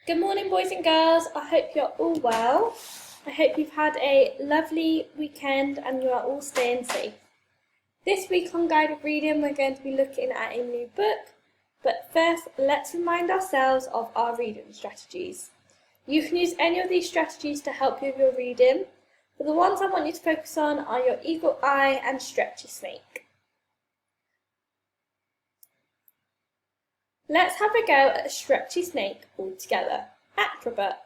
Good morning, boys and girls. I hope you're all well. I hope you've had a lovely weekend and you are all staying safe. This week on Guided Reading, we're going to be looking at a new book. But first, let's remind ourselves of our reading strategies. You can use any of these strategies to help you with your reading, but the ones I want you to focus on are your eagle eye and stretchy snake. Let's have a go at a stretchy snake all together. Acrobat,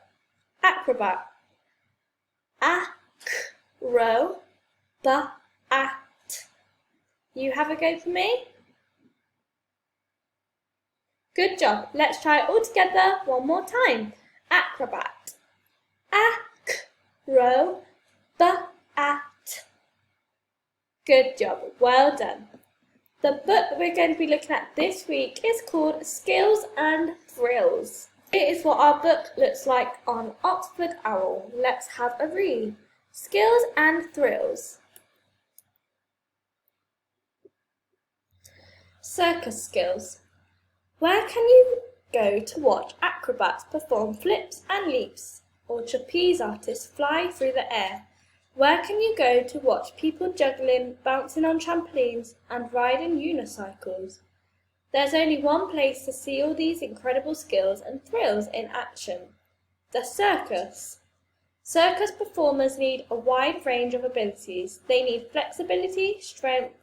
acrobat, acro, ba, at. You have a go for me? Good job. Let's try it all together one more time. Acrobat, acro, ba, at. Good job. Well done. The book that we're going to be looking at this week is called Skills and Thrills. It is what our book looks like on Oxford Owl. Let's have a read. Skills and Thrills. Circus skills. Where can you go to watch acrobats perform flips and leaps, or trapeze artists fly through the air? Where can you go to watch people juggling, bouncing on trampolines, and riding unicycles? There's only one place to see all these incredible skills and thrills in action: the circus. Circus performers need a wide range of abilities. They need flexibility, strength,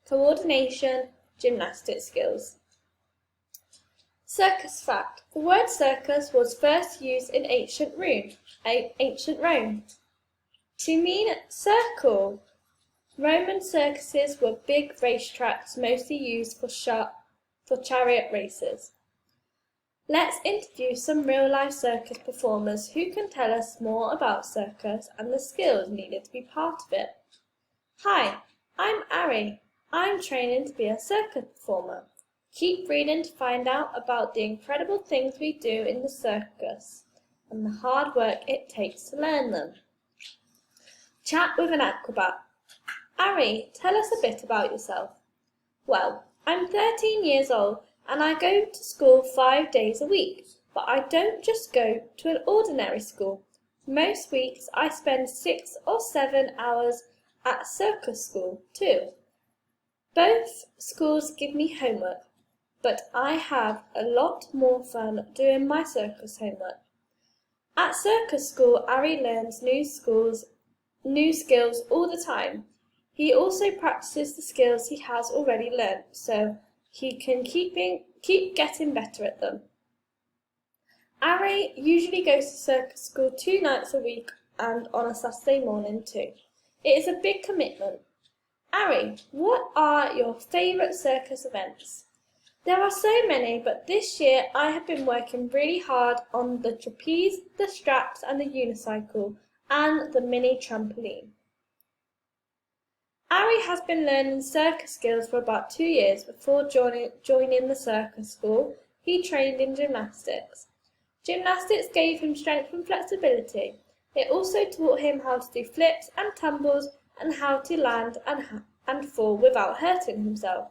coordination, gymnastic skills. Circus fact. The word circus was first used in ancient Rome to mean circle. Roman circuses were big racetracks mostly used for chariot races. Let's interview some real-life circus performers who can tell us more about circus and the skills needed to be part of it. Hi, I'm Ari. I'm training to be a circus performer. Keep reading to find out about the incredible things we do in the circus and the hard work it takes to learn them. Chat with an acrobat. Ari, tell us a bit about yourself. Well, I'm 13 years old and I go to school 5 days a week, but I don't just go to an ordinary school. Most weeks I spend 6 or 7 hours at circus school too. Both schools give me homework, but I have a lot more fun doing my circus homework. At circus school, Ari learns new skills all the time. He also practices the skills he has already learnt, so he can keep getting better at them. Ari usually goes to circus school 2 nights a week and on a Saturday morning too. It is a big commitment. Ari, what are your favourite circus events? There are so many, but this year I have been working really hard on the trapeze, the straps and the unicycle, and the mini trampoline. Ari has been learning circus skills for about 2 years. Before joining the circus school, he trained in gymnastics. Gymnastics gave him strength and flexibility. It also taught him how to do flips and tumbles and how to land and fall without hurting himself.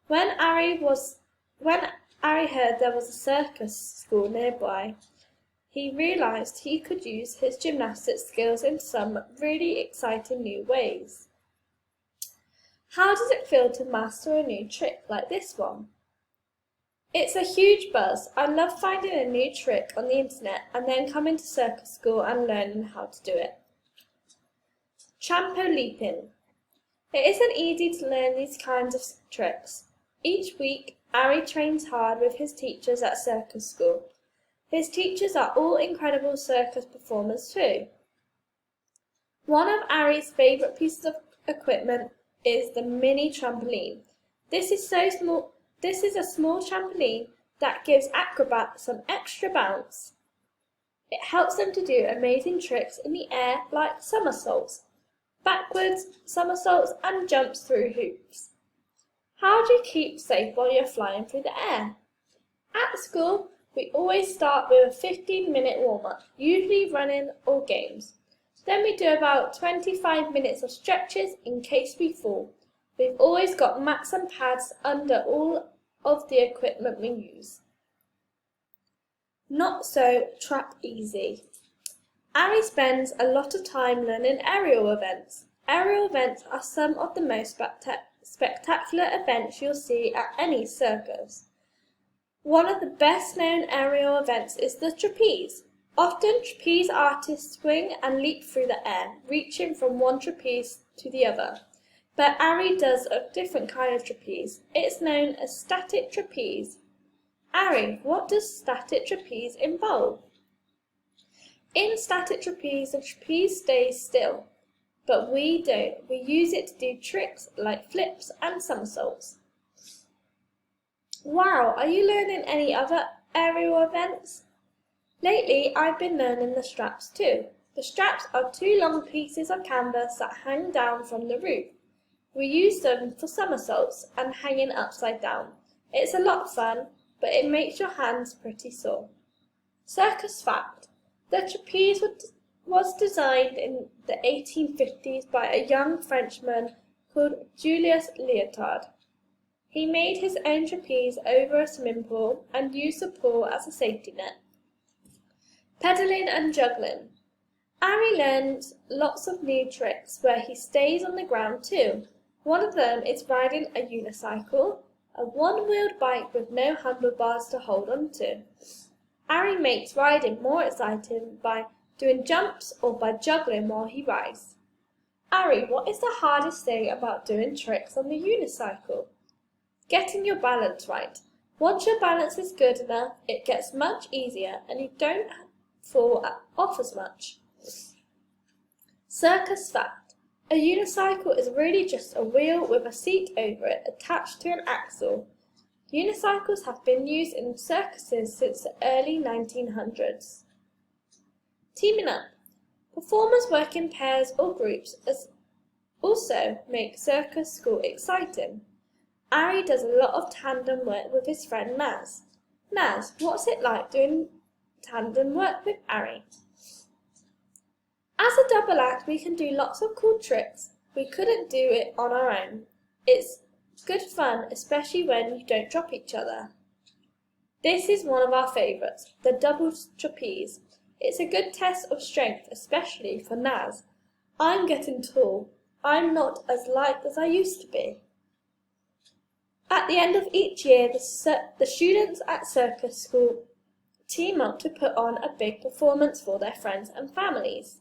When Ari heard there was a circus school nearby, he realised he could use his gymnastics skills in some really exciting new ways. How does it feel to master a new trick like this one? It's a huge buzz. I love finding a new trick on the internet and then coming to circus school and learning how to do it. Trampoleaping. It isn't easy to learn these kinds of tricks. Each week, Ari trains hard with his teachers at circus school. His teachers are all incredible circus performers too. One of Ari's favourite pieces of equipment is the mini trampoline. This is a small trampoline that gives acrobats some extra bounce. It helps them to do amazing tricks in the air like somersaults, backwards somersaults and jumps through hoops. How do you keep safe while you're flying through the air? At school, we always start with a 15-minute warm-up, usually running or games. Then we do about 25 minutes of stretches in case we fall. We've always got mats and pads under all of the equipment we use. Not so trapeze. Ari spends a lot of time learning aerial events. Aerial events are some of the most spectacular events you'll see at any circus. One of the best known aerial events is the trapeze. Often trapeze artists swing and leap through the air, reaching from one trapeze to the other. But Ari does a different kind of trapeze. It's known as static trapeze. Ari, what does static trapeze involve? In static trapeze, the trapeze stays still, but we don't. We use it to do tricks like flips and somersaults. Wow, are you learning any other aerial events? Lately, I've been learning the straps too. The straps are two long pieces of canvas that hang down from the roof. We use them for somersaults and hanging upside down. It's a lot of fun, but it makes your hands pretty sore. Circus fact. The trapeze was designed in the 1850s by a young Frenchman called Julius Léotard. He made his own trapeze over a swimming pool and used the pool as a safety net. Pedaling and juggling. Ari learns lots of new tricks where he stays on the ground too. One of them is riding a unicycle, a one-wheeled bike with no handlebars to hold on to. Ari makes riding more exciting by doing jumps or by juggling while he rides. Ari, what is the hardest thing about doing tricks on the unicycle? Getting your balance right. Once your balance is good enough, it gets much easier and you don't fall off as much. Circus fact. A unicycle is really just a wheel with a seat over it attached to an axle. Unicycles have been used in circuses since the early 1900s. Teaming up. Performers work in pairs or groups also make circus school exciting. Ari does a lot of tandem work with his friend Naz. Naz, what's it like doing tandem work with Ari? As a double act, we can do lots of cool tricks. We couldn't do it on our own. It's good fun, especially when you don't drop each other. This is one of our favourites, the double trapeze. It's a good test of strength, especially for Naz. I'm getting tall. I'm not as light as I used to be. At the end of each year, the students at circus school team up to put on a big performance for their friends and families.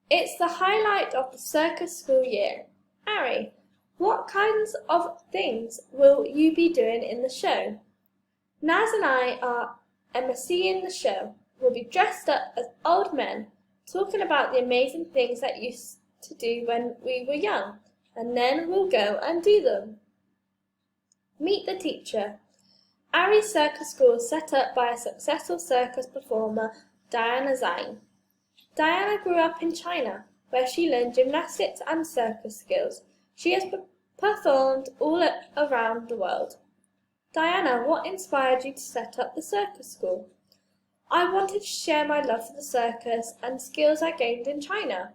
It's the highlight of the circus school year. Ari, what kinds of things will you be doing in the show? Naz and I are emceeing the show. We'll be dressed up as old men, talking about the amazing things that used to do when we were young, and then we'll go and do them. Meet the teacher. Ari's circus school is set up by a successful circus performer, Diana Zhang. Diana grew up in China, where she learned gymnastics and circus skills. She has performed all around the world. Diana, what inspired you to set up the circus school? I wanted to share my love for the circus and skills I gained in China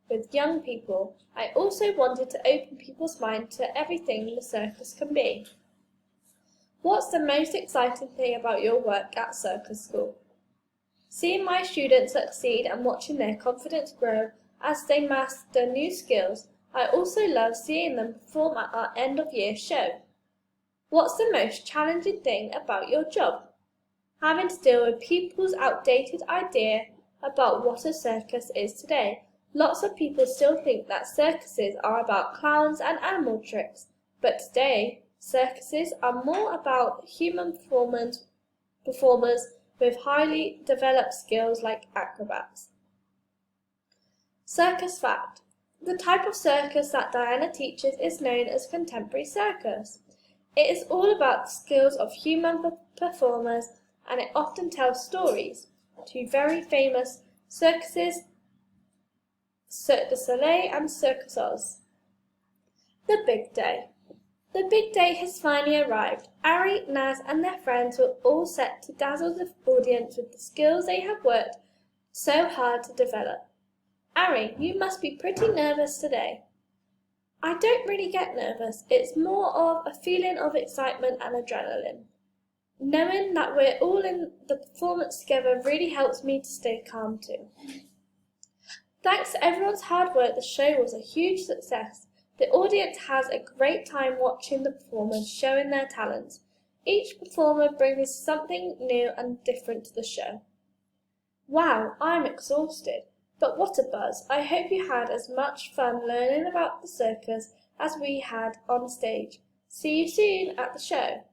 with young people. I also wanted to open people's minds to everything the circus can be. What's the most exciting thing about your work at circus school? Seeing my students succeed and watching their confidence grow as they master new skills. I also love seeing them perform at our end-of-year show. What's the most challenging thing about your job? Having to deal with people's outdated idea about what a circus is today. Lots of people still think that circuses are about clowns and animal tricks, but today circuses are more about human performers with highly developed skills like acrobats. Circus fact. The type of circus that Diana teaches is known as contemporary circus. It is all about the skills of human performers and it often tells stories. Two very famous circuses, Cirque du Soleil and Circus Oz. The big day. The big day has finally arrived. Ari, Naz and their friends were all set to dazzle the audience with the skills they have worked so hard to develop. Ari, you must be pretty nervous today. I don't really get nervous. It's more of a feeling of excitement and adrenaline. Knowing that we're all in the performance together really helps me to stay calm too. Thanks to everyone's hard work, the show was a huge success. The audience has a great time watching the performers showing their talents. Each performer brings something new and different to the show. Wow, I'm exhausted, but what a buzz. I hope you had as much fun learning about the circus as we had on stage. See you soon at the show.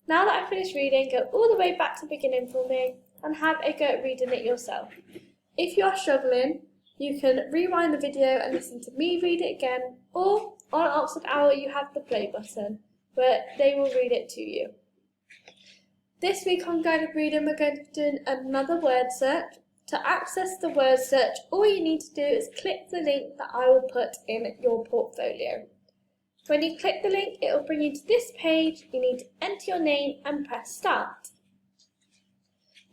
Now that I've finished reading, go all the way back to the beginning for me and have a go at reading it yourself. If you are struggling, you can rewind the video and listen to me read it again, or on Oxford Owl you have the play button, where they will read it to you. This week on Guided Reading, we're going to be doing another word search. To access the word search, all you need to do is click the link that I will put in your portfolio. When you click the link, it will bring you to this page. You need to enter your name and press start.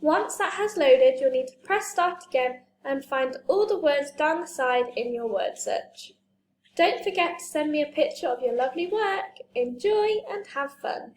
Once that has loaded, you'll need to press start again and find all the words down the side in your word search. Don't forget to send me a picture of your lovely work. Enjoy and have fun.